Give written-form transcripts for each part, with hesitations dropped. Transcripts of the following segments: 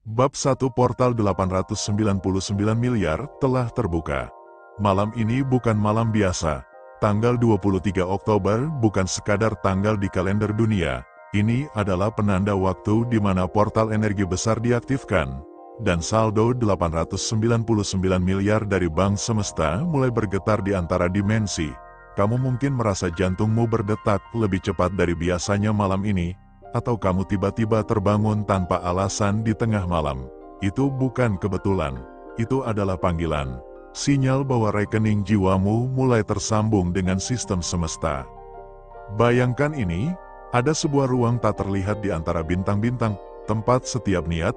Bab 1 Portal 899 miliar telah terbuka. Malam ini bukan malam biasa. Tanggal 23 Oktober bukan sekadar tanggal di kalender dunia. Ini adalah penanda waktu di mana portal energi besar diaktifkan. Dan saldo 899 miliar dari bank semesta mulai bergetar di antara dimensi. Kamu mungkin merasa jantungmu berdetak lebih cepat dari biasanya malam ini. Atau kamu tiba-tiba terbangun tanpa alasan di tengah malam. Itu bukan kebetulan. Itu adalah panggilan. Sinyal bahwa rekening jiwamu mulai tersambung dengan sistem semesta. Bayangkan ini, ada sebuah ruang tak terlihat di antara bintang-bintang, tempat setiap niat,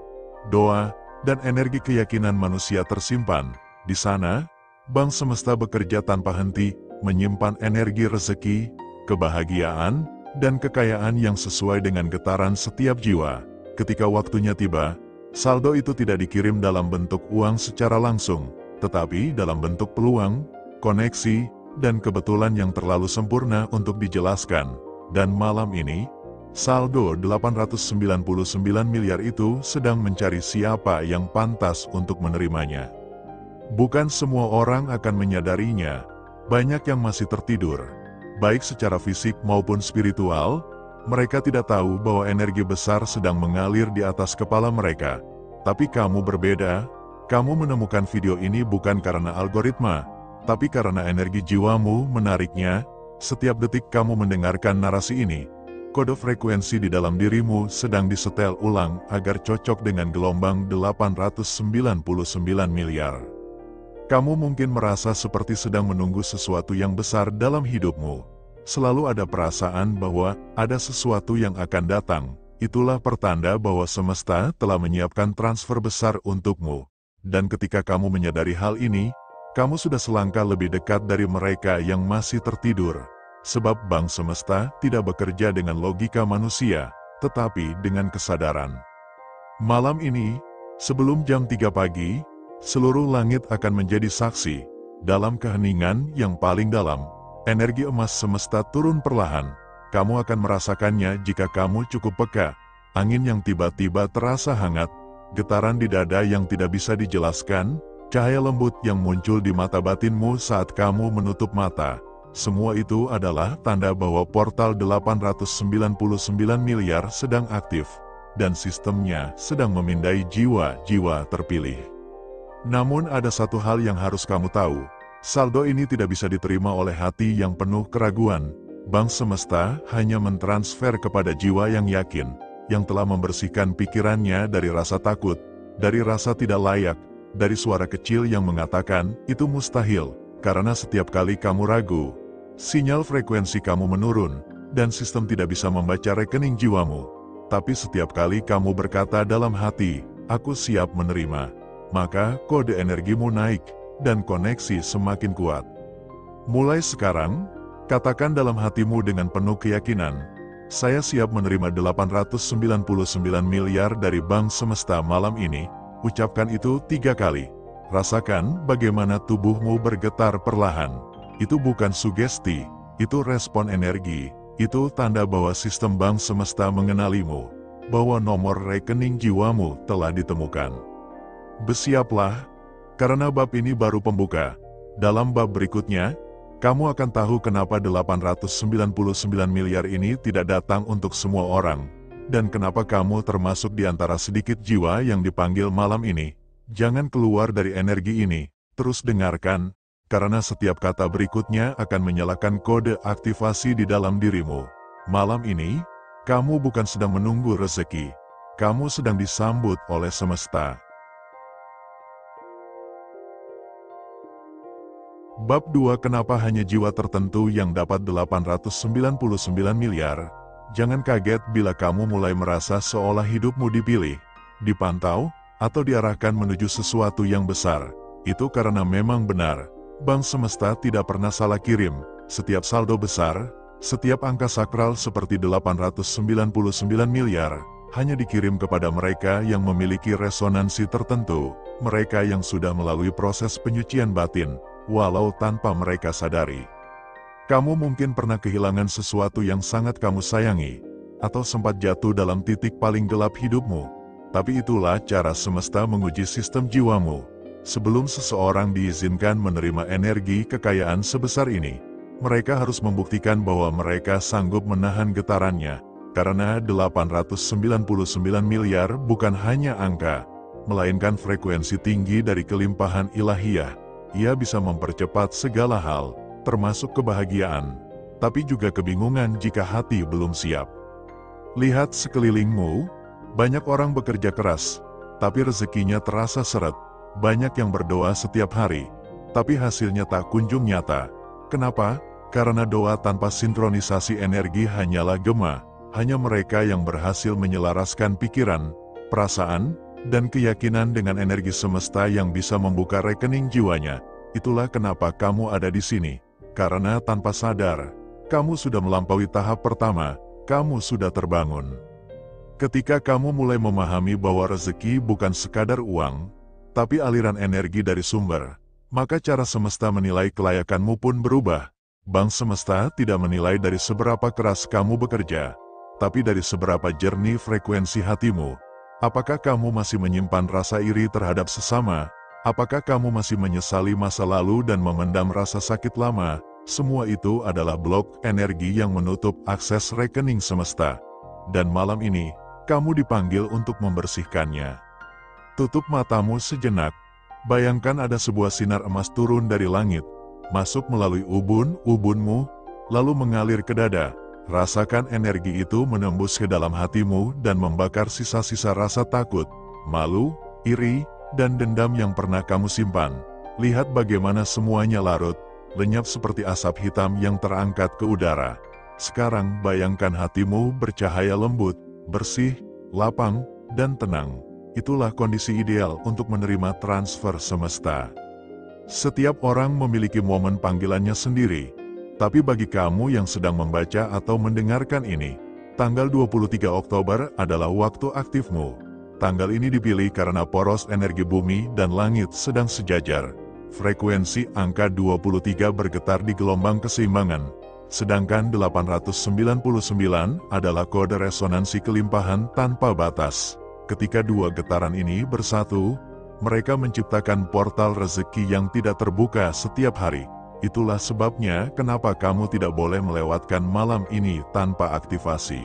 doa, dan energi keyakinan manusia tersimpan. Di sana, bank semesta bekerja tanpa henti, menyimpan energi rezeki, kebahagiaan, dan kekayaan yang sesuai dengan getaran setiap jiwa. Ketika waktunya tiba, saldo itu tidak dikirim dalam bentuk uang secara langsung, tetapi dalam bentuk peluang, koneksi, dan kebetulan yang terlalu sempurna untuk dijelaskan. Dan malam ini, saldo 899 miliar itu sedang mencari siapa yang pantas untuk menerimanya. Bukan semua orang akan menyadarinya. Banyak yang masih tertidur. Baik secara fisik maupun spiritual, mereka tidak tahu bahwa energi besar sedang mengalir di atas kepala mereka. Tapi kamu berbeda, kamu menemukan video ini bukan karena algoritma, tapi karena energi jiwamu menariknya. Setiap detik kamu mendengarkan narasi ini, kode frekuensi di dalam dirimu sedang disetel ulang agar cocok dengan gelombang 899 miliar. Kamu mungkin merasa seperti sedang menunggu sesuatu yang besar dalam hidupmu. Selalu ada perasaan bahwa ada sesuatu yang akan datang. Itulah pertanda bahwa semesta telah menyiapkan transfer besar untukmu. Dan ketika kamu menyadari hal ini, kamu sudah selangkah lebih dekat dari mereka yang masih tertidur. Sebab bank semesta tidak bekerja dengan logika manusia, tetapi dengan kesadaran. Malam ini, sebelum jam 3 pagi, seluruh langit akan menjadi saksi. Dalam keheningan yang paling dalam, energi emas semesta turun perlahan. Kamu akan merasakannya jika kamu cukup peka. Angin yang tiba-tiba terasa hangat, getaran di dada yang tidak bisa dijelaskan, cahaya lembut yang muncul di mata batinmu saat kamu menutup mata. Semua itu adalah tanda bahwa portal 899 miliar sedang aktif, dan sistemnya sedang memindai jiwa-jiwa terpilih. Namun ada satu hal yang harus kamu tahu. Saldo ini tidak bisa diterima oleh hati yang penuh keraguan. Bank semesta hanya mentransfer kepada jiwa yang yakin, yang telah membersihkan pikirannya dari rasa takut, dari rasa tidak layak, dari suara kecil yang mengatakan, itu mustahil. Karena setiap kali kamu ragu, sinyal frekuensi kamu menurun, dan sistem tidak bisa membaca rekening jiwamu. Tapi setiap kali kamu berkata dalam hati, aku siap menerima, maka kode energimu naik, dan koneksi semakin kuat. Mulai sekarang, katakan dalam hatimu dengan penuh keyakinan, saya siap menerima 899 miliar dari bank semesta malam ini. Ucapkan itu 3 kali. Rasakan bagaimana tubuhmu bergetar perlahan. Itu bukan sugesti, itu respon energi, itu tanda bahwa sistem bank semesta mengenalimu, bahwa nomor rekening jiwamu telah ditemukan. Bersiaplah, karena bab ini baru pembuka. Dalam bab berikutnya, kamu akan tahu kenapa 899 miliar ini tidak datang untuk semua orang, dan kenapa kamu termasuk di antara sedikit jiwa yang dipanggil malam ini. Jangan keluar dari energi ini, terus dengarkan, karena setiap kata berikutnya akan menyalakan kode aktivasi di dalam dirimu. Malam ini, kamu bukan sedang menunggu rezeki, kamu sedang disambut oleh semesta. Bab 2 Kenapa hanya jiwa tertentu yang dapat 899 miliar? Jangan kaget bila kamu mulai merasa seolah hidupmu dipilih, dipantau, atau diarahkan menuju sesuatu yang besar. Itu karena memang benar, bank semesta tidak pernah salah kirim. Setiap saldo besar, setiap angka sakral seperti 899 miliar, hanya dikirim kepada mereka yang memiliki resonansi tertentu, mereka yang sudah melalui proses penyucian batin, walau tanpa mereka sadari. Kamu mungkin pernah kehilangan sesuatu yang sangat kamu sayangi, atau sempat jatuh dalam titik paling gelap hidupmu. Tapi itulah cara semesta menguji sistem jiwamu. Sebelum seseorang diizinkan menerima energi kekayaan sebesar ini, mereka harus membuktikan bahwa mereka sanggup menahan getarannya. Karena 899 miliar bukan hanya angka, melainkan frekuensi tinggi dari kelimpahan ilahiyah. Ia bisa mempercepat segala hal, termasuk kebahagiaan, tapi juga kebingungan jika hati belum siap. Lihat sekelilingmu, banyak orang bekerja keras, tapi rezekinya terasa seret. Banyak yang berdoa setiap hari, tapi hasilnya tak kunjung nyata. Kenapa? Karena doa tanpa sinkronisasi energi hanyalah gema. Hanya mereka yang berhasil menyelaraskan pikiran, perasaan, dan keyakinan dengan energi semesta yang bisa membuka rekening jiwanya. Itulah kenapa kamu ada di sini. Karena tanpa sadar, kamu sudah melampaui tahap pertama, kamu sudah terbangun. Ketika kamu mulai memahami bahwa rezeki bukan sekadar uang, tapi aliran energi dari sumber, maka cara semesta menilai kelayakanmu pun berubah. Bank semesta tidak menilai dari seberapa keras kamu bekerja, tapi dari seberapa jernih frekuensi hatimu. Apakah kamu masih menyimpan rasa iri terhadap sesama? Apakah kamu masih menyesali masa lalu dan memendam rasa sakit lama? Semua itu adalah blok energi yang menutup akses rekening semesta. Dan malam ini, kamu dipanggil untuk membersihkannya. Tutup matamu sejenak. Bayangkan ada sebuah sinar emas turun dari langit, masuk melalui ubun-ubunmu, lalu mengalir ke dada. Rasakan energi itu menembus ke dalam hatimu dan membakar sisa-sisa rasa takut, malu, iri, dan dendam yang pernah kamu simpan. Lihat bagaimana semuanya larut, lenyap seperti asap hitam yang terangkat ke udara. Sekarang bayangkan hatimu bercahaya lembut, bersih, lapang, dan tenang. Itulah kondisi ideal untuk menerima transfer semesta. Setiap orang memiliki momen panggilannya sendiri. Tapi bagi kamu yang sedang membaca atau mendengarkan ini, tanggal 23 Oktober adalah waktu aktifmu. Tanggal ini dipilih karena poros energi bumi dan langit sedang sejajar. Frekuensi angka 23 bergetar di gelombang keseimbangan, sedangkan 899 adalah kode resonansi kelimpahan tanpa batas. Ketika dua getaran ini bersatu, mereka menciptakan portal rezeki yang tidak terbuka setiap hari. Itulah sebabnya kenapa kamu tidak boleh melewatkan malam ini tanpa aktivasi.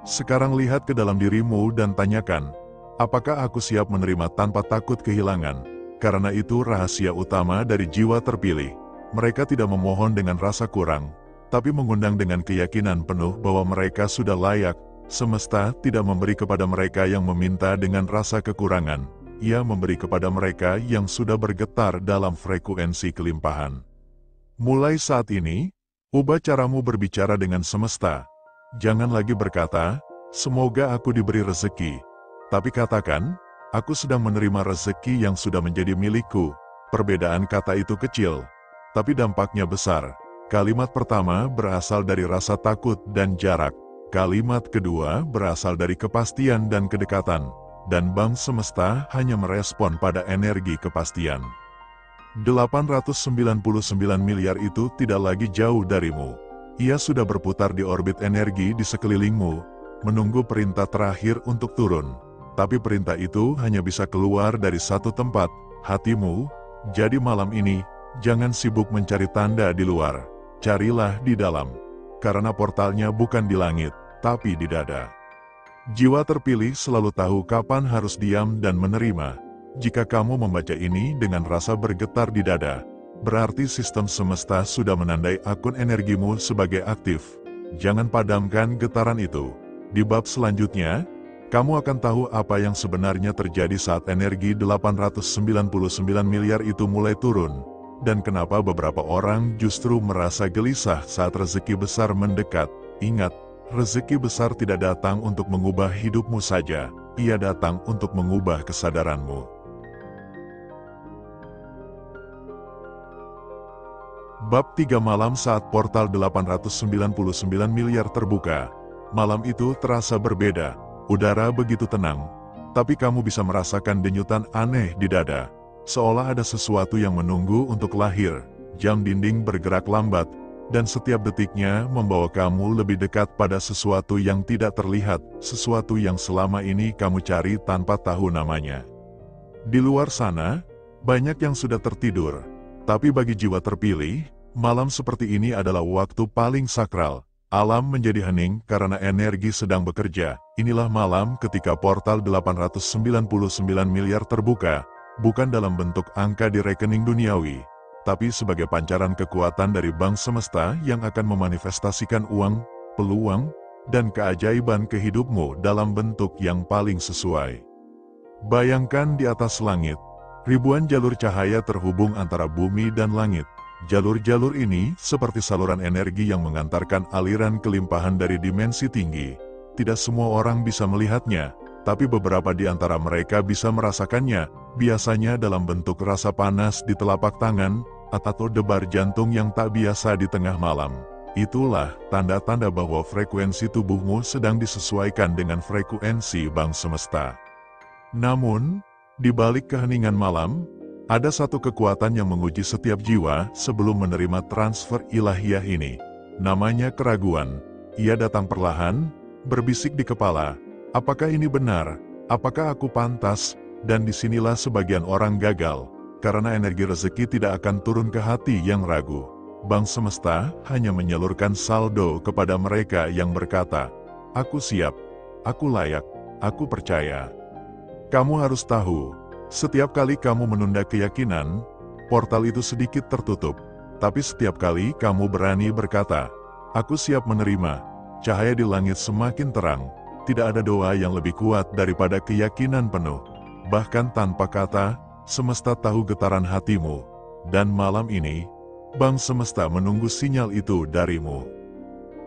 Sekarang lihat ke dalam dirimu dan tanyakan, apakah aku siap menerima tanpa takut kehilangan? Karena itu rahasia utama dari jiwa terpilih. Mereka tidak memohon dengan rasa kurang, tapi mengundang dengan keyakinan penuh bahwa mereka sudah layak. Semesta tidak memberi kepada mereka yang meminta dengan rasa kekurangan. Ia memberi kepada mereka yang sudah bergetar dalam frekuensi kelimpahan. Mulai saat ini, ubah caramu berbicara dengan semesta. Jangan lagi berkata, semoga aku diberi rezeki. Tapi katakan, aku sedang menerima rezeki yang sudah menjadi milikku. Perbedaan kata itu kecil, tapi dampaknya besar. Kalimat pertama berasal dari rasa takut dan jarak. Kalimat kedua berasal dari kepastian dan kedekatan. Dan bank semesta hanya merespon pada energi kepastian. 899 miliar itu tidak lagi jauh darimu. Ia sudah berputar di orbit energi di sekelilingmu, menunggu perintah terakhir untuk turun. Tapi perintah itu hanya bisa keluar dari satu tempat, hatimu. Jadi malam ini, jangan sibuk mencari tanda di luar. Carilah di dalam. Karena portalnya bukan di langit, tapi di dada. Jiwa terpilih selalu tahu kapan harus diam dan menerima. Jika kamu membaca ini dengan rasa bergetar di dada, berarti sistem semesta sudah menandai akun energimu sebagai aktif. Jangan padamkan getaran itu. Di bab selanjutnya, kamu akan tahu apa yang sebenarnya terjadi saat energi 899 miliar itu mulai turun, dan kenapa beberapa orang justru merasa gelisah saat rezeki besar mendekat. Ingat, rezeki besar tidak datang untuk mengubah hidupmu saja, ia datang untuk mengubah kesadaranmu. Bab 3 malam saat portal 899 miliar terbuka. Malam itu terasa berbeda, udara begitu tenang, tapi kamu bisa merasakan denyutan aneh di dada. Seolah ada sesuatu yang menunggu untuk lahir, jam dinding bergerak lambat, dan setiap detiknya membawa kamu lebih dekat pada sesuatu yang tidak terlihat, sesuatu yang selama ini kamu cari tanpa tahu namanya. Di luar sana, banyak yang sudah tertidur, tapi bagi jiwa terpilih, malam seperti ini adalah waktu paling sakral. Alam menjadi hening karena energi sedang bekerja. Inilah malam ketika portal 899 miliar terbuka, bukan dalam bentuk angka di rekening duniawi, tapi sebagai pancaran kekuatan dari bank semesta yang akan memanifestasikan uang, peluang, dan keajaiban ke hidupmu dalam bentuk yang paling sesuai. Bayangkan di atas langit, ribuan jalur cahaya terhubung antara bumi dan langit. Jalur-jalur ini seperti saluran energi yang mengantarkan aliran kelimpahan dari dimensi tinggi. Tidak semua orang bisa melihatnya, tapi beberapa di antara mereka bisa merasakannya, biasanya dalam bentuk rasa panas di telapak tangan, atau debar jantung yang tak biasa di tengah malam. Itulah tanda-tanda bahwa frekuensi tubuhmu sedang disesuaikan dengan frekuensi bank semesta. Namun, di balik keheningan malam, ada satu kekuatan yang menguji setiap jiwa sebelum menerima transfer ilahiyah ini. Namanya keraguan. Ia datang perlahan, berbisik di kepala. Apakah ini benar? Apakah aku pantas? Dan disinilah sebagian orang gagal, karena energi rezeki tidak akan turun ke hati yang ragu. Bank semesta hanya menyalurkan saldo kepada mereka yang berkata, "Aku siap, aku layak, aku percaya." Kamu harus tahu, setiap kali kamu menunda keyakinan, portal itu sedikit tertutup. Tapi setiap kali kamu berani berkata, "Aku siap menerima," cahaya di langit semakin terang. Tidak ada doa yang lebih kuat daripada keyakinan penuh. Bahkan tanpa kata, semesta tahu getaran hatimu. Dan malam ini, bank semesta menunggu sinyal itu darimu.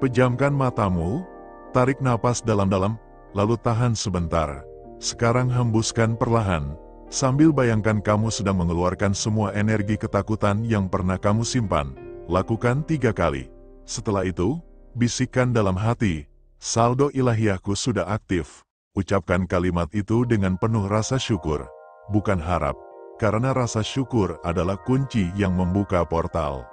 Pejamkan matamu, tarik napas dalam-dalam, lalu tahan sebentar. Sekarang hembuskan perlahan, sambil bayangkan kamu sedang mengeluarkan semua energi ketakutan yang pernah kamu simpan. Lakukan 3 kali. Setelah itu, bisikkan dalam hati, "Saldo ilahiyahku sudah aktif." Ucapkan kalimat itu dengan penuh rasa syukur, bukan harap, karena rasa syukur adalah kunci yang membuka portal.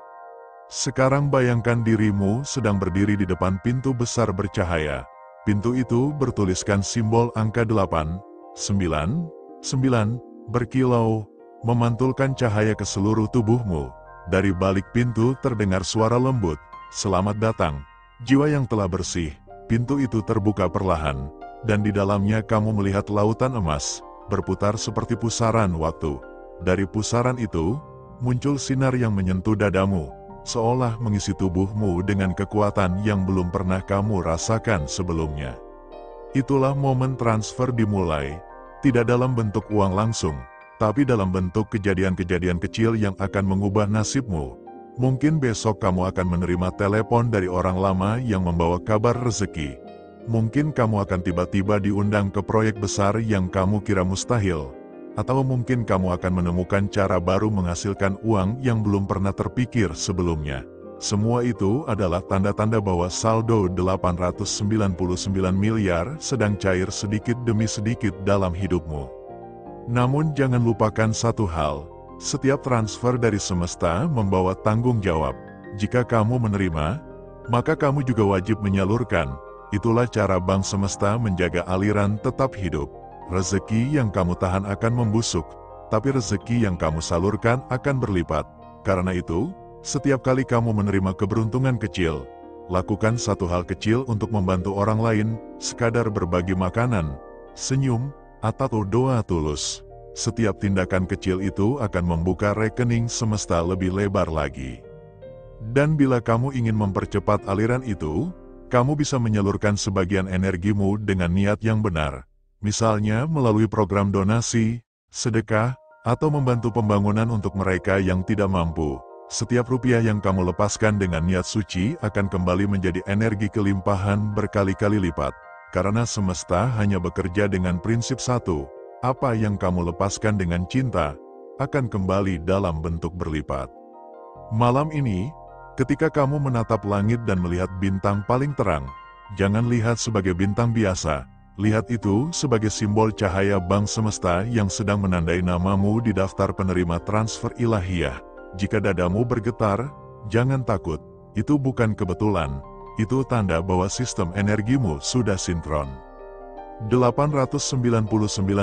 Sekarang bayangkan dirimu sedang berdiri di depan pintu besar bercahaya. Pintu itu bertuliskan simbol angka 8, 9, 9, berkilau, memantulkan cahaya ke seluruh tubuhmu. Dari balik pintu terdengar suara lembut, "Selamat datang, jiwa yang telah bersih." Pintu itu terbuka perlahan, dan di dalamnya kamu melihat lautan emas, berputar seperti pusaran waktu. Dari pusaran itu, muncul sinar yang menyentuh dadamu, seolah mengisi tubuhmu dengan kekuatan yang belum pernah kamu rasakan sebelumnya. Itulah momen transfer dimulai, tidak dalam bentuk uang langsung, tapi dalam bentuk kejadian-kejadian kecil yang akan mengubah nasibmu. Mungkin besok kamu akan menerima telepon dari orang lama yang membawa kabar rezeki. Mungkin kamu akan tiba-tiba diundang ke proyek besar yang kamu kira mustahil. Atau mungkin kamu akan menemukan cara baru menghasilkan uang yang belum pernah terpikir sebelumnya. Semua itu adalah tanda-tanda bahwa saldo 899 miliar sedang cair sedikit demi sedikit dalam hidupmu. Namun jangan lupakan satu hal, setiap transfer dari semesta membawa tanggung jawab. Jika kamu menerima, maka kamu juga wajib menyalurkan. Itulah cara bank semesta menjaga aliran tetap hidup. Rezeki yang kamu tahan akan membusuk, tapi rezeki yang kamu salurkan akan berlipat. Karena itu, setiap kali kamu menerima keberuntungan kecil, lakukan satu hal kecil untuk membantu orang lain, sekadar berbagi makanan, senyum, atau doa tulus. Setiap tindakan kecil itu akan membuka rekening semesta lebih lebar lagi. Dan bila kamu ingin mempercepat aliran itu, kamu bisa menyalurkan sebagian energimu dengan niat yang benar. Misalnya melalui program donasi, sedekah, atau membantu pembangunan untuk mereka yang tidak mampu. Setiap rupiah yang kamu lepaskan dengan niat suci akan kembali menjadi energi kelimpahan berkali-kali lipat. Karena semesta hanya bekerja dengan prinsip satu, apa yang kamu lepaskan dengan cinta, akan kembali dalam bentuk berlipat. Malam ini, ketika kamu menatap langit dan melihat bintang paling terang, jangan lihat sebagai bintang biasa. Lihat itu sebagai simbol cahaya bank semesta yang sedang menandai namamu di daftar penerima transfer ilahiyah. Jika dadamu bergetar, jangan takut. Itu bukan kebetulan, itu tanda bahwa sistem energimu sudah sinkron. 899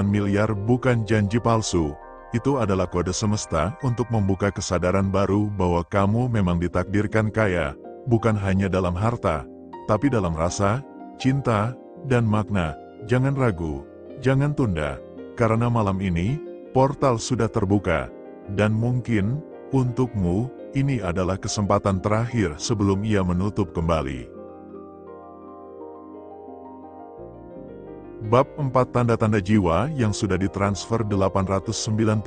miliar bukan janji palsu, itu adalah kode semesta untuk membuka kesadaran baru bahwa kamu memang ditakdirkan kaya, bukan hanya dalam harta, tapi dalam rasa, cinta, dan makna. Jangan ragu, jangan tunda, karena malam ini, portal sudah terbuka, dan mungkin, untukmu, ini adalah kesempatan terakhir sebelum ia menutup kembali. Bab 4 Tanda-tanda jiwa yang sudah ditransfer 899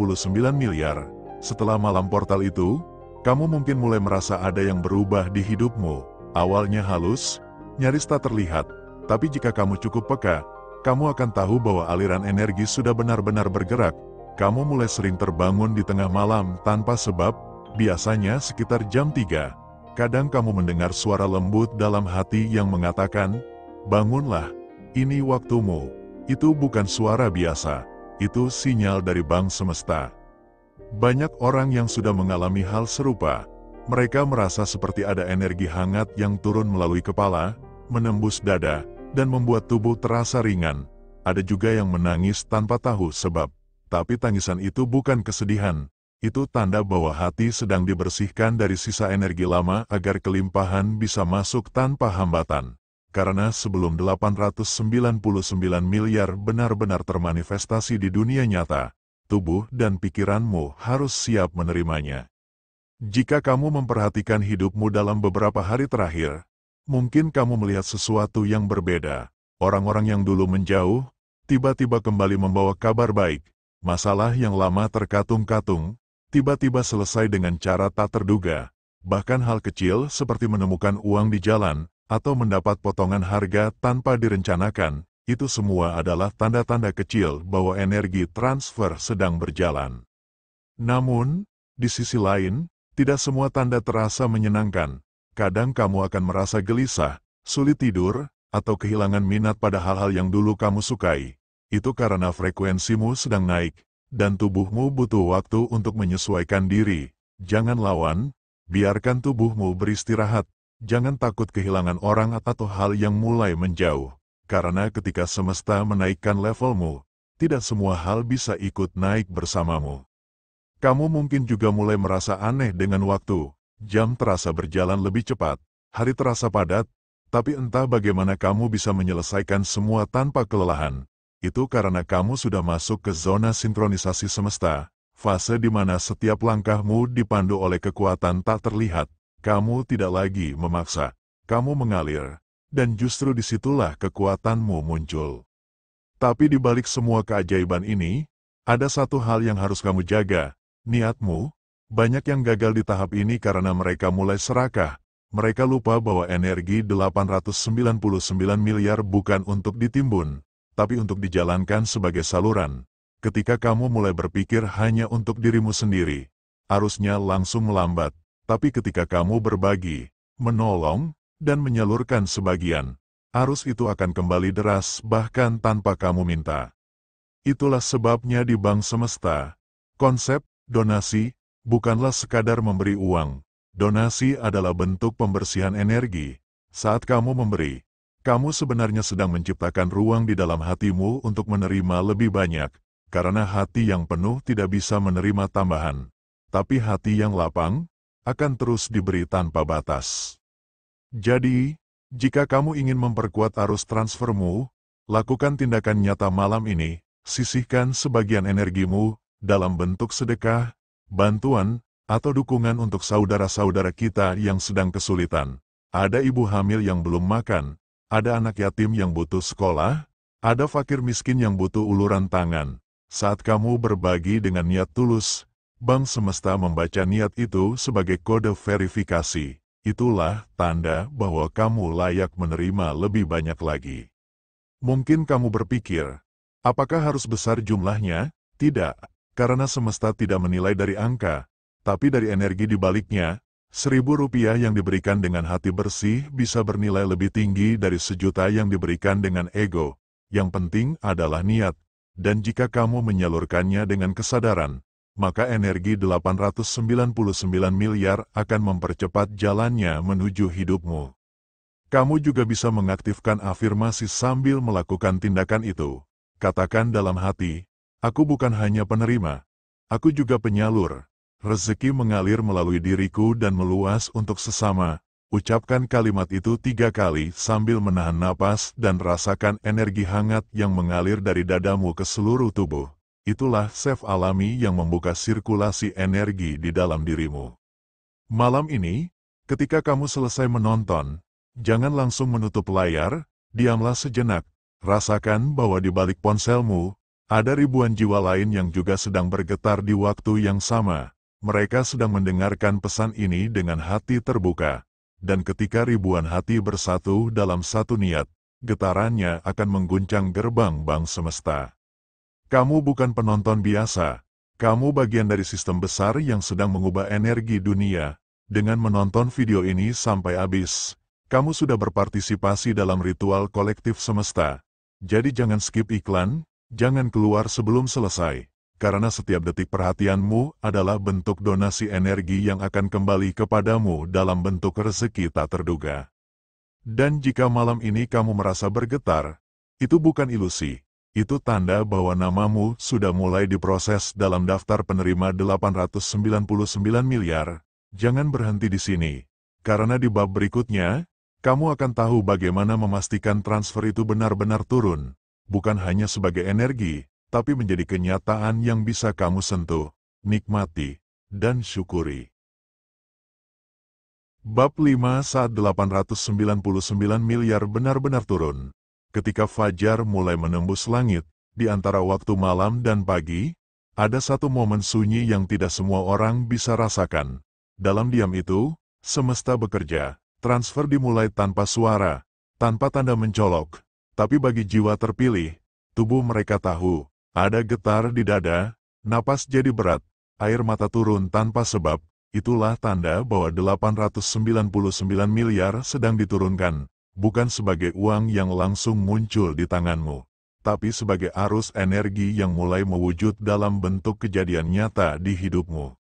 miliar. Setelah malam portal itu, kamu mungkin mulai merasa ada yang berubah di hidupmu. Awalnya halus, nyaris tak terlihat, tapi jika kamu cukup peka, kamu akan tahu bahwa aliran energi sudah benar-benar bergerak. Kamu mulai sering terbangun di tengah malam tanpa sebab, biasanya sekitar jam 3. Kadang kamu mendengar suara lembut dalam hati yang mengatakan, "Bangunlah. Ini waktumu." Itu bukan suara biasa, itu sinyal dari Bank Semesta. Banyak orang yang sudah mengalami hal serupa. Mereka merasa seperti ada energi hangat yang turun melalui kepala, menembus dada, dan membuat tubuh terasa ringan. Ada juga yang menangis tanpa tahu sebab. Tapi tangisan itu bukan kesedihan, itu tanda bahwa hati sedang dibersihkan dari sisa energi lama agar kelimpahan bisa masuk tanpa hambatan. Karena sebelum 899 miliar benar-benar termanifestasi di dunia nyata, tubuh dan pikiranmu harus siap menerimanya. Jika kamu memperhatikan hidupmu dalam beberapa hari terakhir, mungkin kamu melihat sesuatu yang berbeda. Orang-orang yang dulu menjauh, tiba-tiba kembali membawa kabar baik. Masalah yang lama terkatung-katung, tiba-tiba selesai dengan cara tak terduga. Bahkan hal kecil seperti menemukan uang di jalan, atau mendapat potongan harga tanpa direncanakan, itu semua adalah tanda-tanda kecil bahwa energi transfer sedang berjalan. Namun, di sisi lain, tidak semua tanda terasa menyenangkan. Kadang kamu akan merasa gelisah, sulit tidur, atau kehilangan minat pada hal-hal yang dulu kamu sukai. Itu karena frekuensimu sedang naik, dan tubuhmu butuh waktu untuk menyesuaikan diri. Jangan lawan, biarkan tubuhmu beristirahat. Jangan takut kehilangan orang atau hal yang mulai menjauh. Karena ketika semesta menaikkan levelmu, tidak semua hal bisa ikut naik bersamamu. Kamu mungkin juga mulai merasa aneh dengan waktu. Jam terasa berjalan lebih cepat, hari terasa padat, tapi entah bagaimana kamu bisa menyelesaikan semua tanpa kelelahan. Itu karena kamu sudah masuk ke zona sinkronisasi semesta, fase di mana setiap langkahmu dipandu oleh kekuatan tak terlihat. Kamu tidak lagi memaksa, kamu mengalir, dan justru disitulah kekuatanmu muncul. Tapi di balik semua keajaiban ini, ada satu hal yang harus kamu jaga, niatmu. Banyak yang gagal di tahap ini karena mereka mulai serakah. Mereka lupa bahwa energi 899 miliar bukan untuk ditimbun, tapi untuk dijalankan sebagai saluran. Ketika kamu mulai berpikir hanya untuk dirimu sendiri, arusnya langsung melambat. Tapi ketika kamu berbagi, menolong, dan menyalurkan sebagian, arus itu akan kembali deras bahkan tanpa kamu minta. Itulah sebabnya di Bank Semesta, konsep donasi bukanlah sekadar memberi uang. Donasi adalah bentuk pembersihan energi. Saat kamu memberi, kamu sebenarnya sedang menciptakan ruang di dalam hatimu untuk menerima lebih banyak, karena hati yang penuh tidak bisa menerima tambahan. Tapi hati yang lapang akan terus diberi tanpa batas. Jadi, jika kamu ingin memperkuat arus transfermu, lakukan tindakan nyata malam ini, sisihkan sebagian energimu dalam bentuk sedekah, bantuan, atau dukungan untuk saudara-saudara kita yang sedang kesulitan. Ada ibu hamil yang belum makan, ada anak yatim yang butuh sekolah, ada fakir miskin yang butuh uluran tangan. Saat kamu berbagi dengan niat tulus, Bank Semesta membaca niat itu sebagai kode verifikasi. Itulah tanda bahwa kamu layak menerima lebih banyak lagi. Mungkin kamu berpikir, apakah harus besar jumlahnya? Tidak, karena semesta tidak menilai dari angka, tapi dari energi di baliknya. Rp1.000 yang diberikan dengan hati bersih bisa bernilai lebih tinggi dari 1.000.000 yang diberikan dengan ego. Yang penting adalah niat, dan jika kamu menyalurkannya dengan kesadaran, maka energi 899 miliar akan mempercepat jalannya menuju hidupmu. Kamu juga bisa mengaktifkan afirmasi sambil melakukan tindakan itu. Katakan dalam hati, aku bukan hanya penerima, aku juga penyalur. Rezeki mengalir melalui diriku dan meluas untuk sesama. Ucapkan kalimat itu 3 kali sambil menahan napas dan rasakan energi hangat yang mengalir dari dadamu ke seluruh tubuh. Itulah save alami yang membuka sirkulasi energi di dalam dirimu. Malam ini, ketika kamu selesai menonton, jangan langsung menutup layar, diamlah sejenak, rasakan bahwa di balik ponselmu, ada ribuan jiwa lain yang juga sedang bergetar di waktu yang sama. Mereka sedang mendengarkan pesan ini dengan hati terbuka. Dan ketika ribuan hati bersatu dalam satu niat, getarannya akan mengguncang gerbang bank semesta. Kamu bukan penonton biasa, kamu bagian dari sistem besar yang sedang mengubah energi dunia. Dengan menonton video ini sampai habis, kamu sudah berpartisipasi dalam ritual kolektif semesta. Jadi jangan skip iklan, jangan keluar sebelum selesai. Karena setiap detik perhatianmu adalah bentuk donasi energi yang akan kembali kepadamu dalam bentuk rezeki tak terduga. Dan jika malam ini kamu merasa bergetar, itu bukan ilusi. Itu tanda bahwa namamu sudah mulai diproses dalam daftar penerima 899 miliar. Jangan berhenti di sini. Karena di bab berikutnya, kamu akan tahu bagaimana memastikan transfer itu benar-benar turun, bukan hanya sebagai energi, tapi menjadi kenyataan yang bisa kamu sentuh, nikmati, dan syukuri. Bab 5 saat 899 miliar benar-benar turun. Ketika fajar mulai menembus langit, di antara waktu malam dan pagi, ada satu momen sunyi yang tidak semua orang bisa rasakan. Dalam diam itu, semesta bekerja. Transfer dimulai tanpa suara, tanpa tanda mencolok. Tapi bagi jiwa terpilih, tubuh mereka tahu, ada getar di dada, napas jadi berat, air mata turun tanpa sebab. Itulah tanda bahwa 899 miliar sedang diturunkan, bukan sebagai uang yang langsung muncul di tanganmu, tapi sebagai arus energi yang mulai mewujud dalam bentuk kejadian nyata di hidupmu.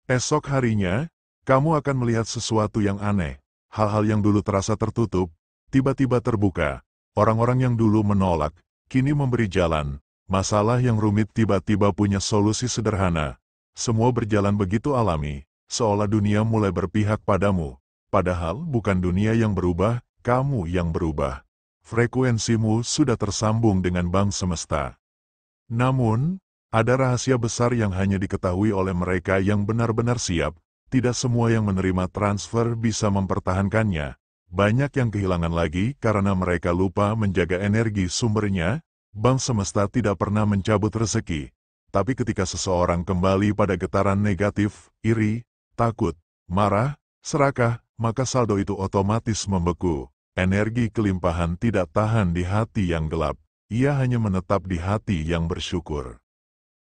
Esok harinya, kamu akan melihat sesuatu yang aneh. Hal-hal yang dulu terasa tertutup, tiba-tiba terbuka. Orang-orang yang dulu menolak, kini memberi jalan. Masalah yang rumit tiba-tiba punya solusi sederhana. Semua berjalan begitu alami, seolah dunia mulai berpihak padamu. Padahal bukan dunia yang berubah, kamu yang berubah. Frekuensimu sudah tersambung dengan bank semesta. Namun, ada rahasia besar yang hanya diketahui oleh mereka yang benar-benar siap. Tidak semua yang menerima transfer bisa mempertahankannya. Banyak yang kehilangan lagi karena mereka lupa menjaga energi sumbernya. Bank semesta tidak pernah mencabut rezeki. Tapi ketika seseorang kembali pada getaran negatif, iri, takut, marah, serakah, maka saldo itu otomatis membeku. Energi kelimpahan tidak tahan di hati yang gelap. Ia hanya menetap di hati yang bersyukur.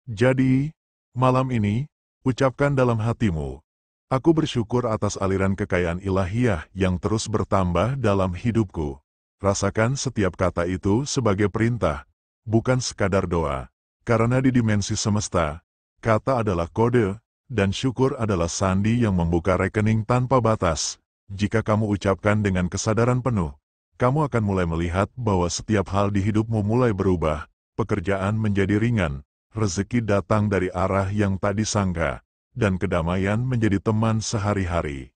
Jadi, malam ini, ucapkan dalam hatimu, aku bersyukur atas aliran kekayaan ilahiyah yang terus bertambah dalam hidupku. Rasakan setiap kata itu sebagai perintah, bukan sekadar doa. Karena di dimensi semesta, kata adalah kode, dan syukur adalah sandi yang membuka rekening tanpa batas. Jika kamu ucapkan dengan kesadaran penuh, kamu akan mulai melihat bahwa setiap hal di hidupmu mulai berubah. Pekerjaan menjadi ringan, rezeki datang dari arah yang tak disangka, dan kedamaian menjadi teman sehari-hari.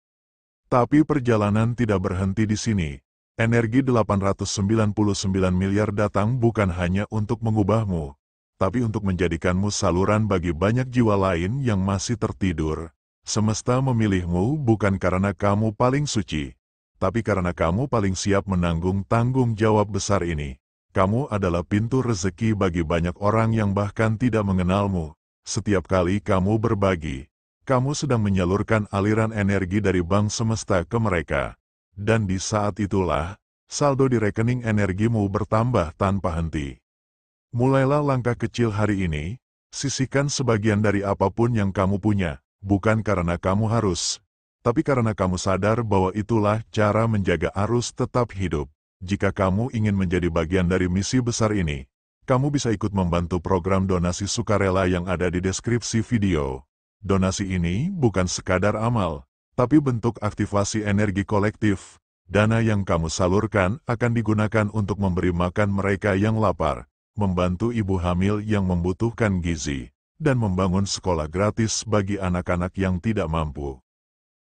Tapi perjalanan tidak berhenti di sini. Energi 899 miliar datang bukan hanya untuk mengubahmu, tapi untuk menjadikanmu saluran bagi banyak jiwa lain yang masih tertidur. Semesta memilihmu bukan karena kamu paling suci, tapi karena kamu paling siap menanggung tanggung jawab besar ini. Kamu adalah pintu rezeki bagi banyak orang yang bahkan tidak mengenalmu. Setiap kali kamu berbagi, kamu sedang menyalurkan aliran energi dari bank semesta ke mereka. Dan di saat itulah, saldo di rekening energimu bertambah tanpa henti. Mulailah langkah kecil hari ini, sisihkan sebagian dari apapun yang kamu punya, bukan karena kamu harus, tapi karena kamu sadar bahwa itulah cara menjaga arus tetap hidup. Jika kamu ingin menjadi bagian dari misi besar ini, kamu bisa ikut membantu program donasi sukarela yang ada di deskripsi video. Donasi ini bukan sekadar amal, tapi bentuk aktivasi energi kolektif. Dana yang kamu salurkan akan digunakan untuk memberi makan mereka yang lapar, membantu ibu hamil yang membutuhkan gizi, dan membangun sekolah gratis bagi anak-anak yang tidak mampu.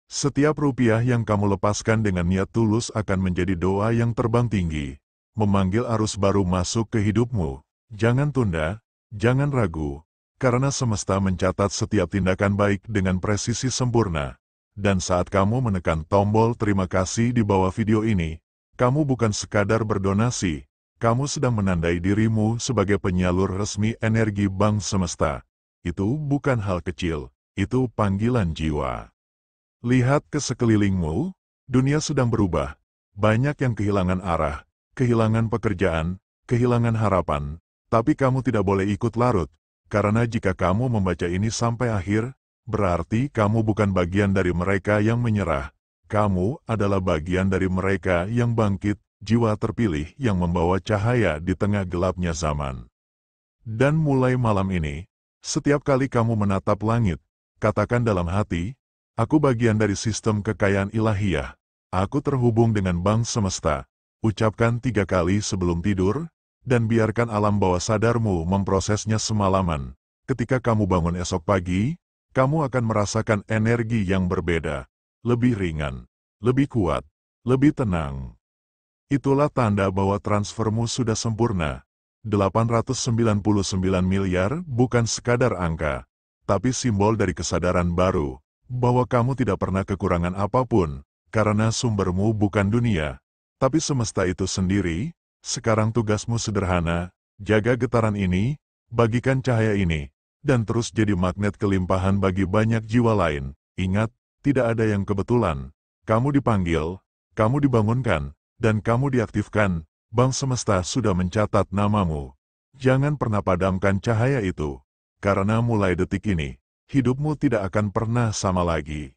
Setiap rupiah yang kamu lepaskan dengan niat tulus akan menjadi doa yang terbang tinggi, memanggil arus baru masuk ke hidupmu. Jangan tunda, jangan ragu, karena semesta mencatat setiap tindakan baik dengan presisi sempurna. Dan saat kamu menekan tombol terima kasih di bawah video ini, kamu bukan sekadar berdonasi, kamu sedang menandai dirimu sebagai penyalur resmi energi Bank Semesta. Itu bukan hal kecil, itu panggilan jiwa. Lihat ke sekelilingmu, dunia sedang berubah. Banyak yang kehilangan arah, kehilangan pekerjaan, kehilangan harapan. Tapi kamu tidak boleh ikut larut, karena jika kamu membaca ini sampai akhir, berarti kamu bukan bagian dari mereka yang menyerah. Kamu adalah bagian dari mereka yang bangkit, jiwa terpilih yang membawa cahaya di tengah gelapnya zaman. Dan mulai malam ini, setiap kali kamu menatap langit, katakan dalam hati, aku bagian dari sistem kekayaan ilahiyah. Aku terhubung dengan Bank Semesta. Ucapkan 3 kali sebelum tidur, dan biarkan alam bawah sadarmu memprosesnya semalaman. Ketika kamu bangun esok pagi, kamu akan merasakan energi yang berbeda, lebih ringan, lebih kuat, lebih tenang. Itulah tanda bahwa transfermu sudah sempurna. 899 miliar bukan sekadar angka, tapi simbol dari kesadaran baru, bahwa kamu tidak pernah kekurangan apapun, karena sumbermu bukan dunia, tapi semesta itu sendiri. Sekarang tugasmu sederhana, jaga getaran ini, bagikan cahaya ini, dan terus jadi magnet kelimpahan bagi banyak jiwa lain. Ingat, tidak ada yang kebetulan. Kamu dipanggil, kamu dibangunkan, dan kamu diaktifkan. Bank Semesta sudah mencatat namamu. Jangan pernah padamkan cahaya itu, karena mulai detik ini, hidupmu tidak akan pernah sama lagi.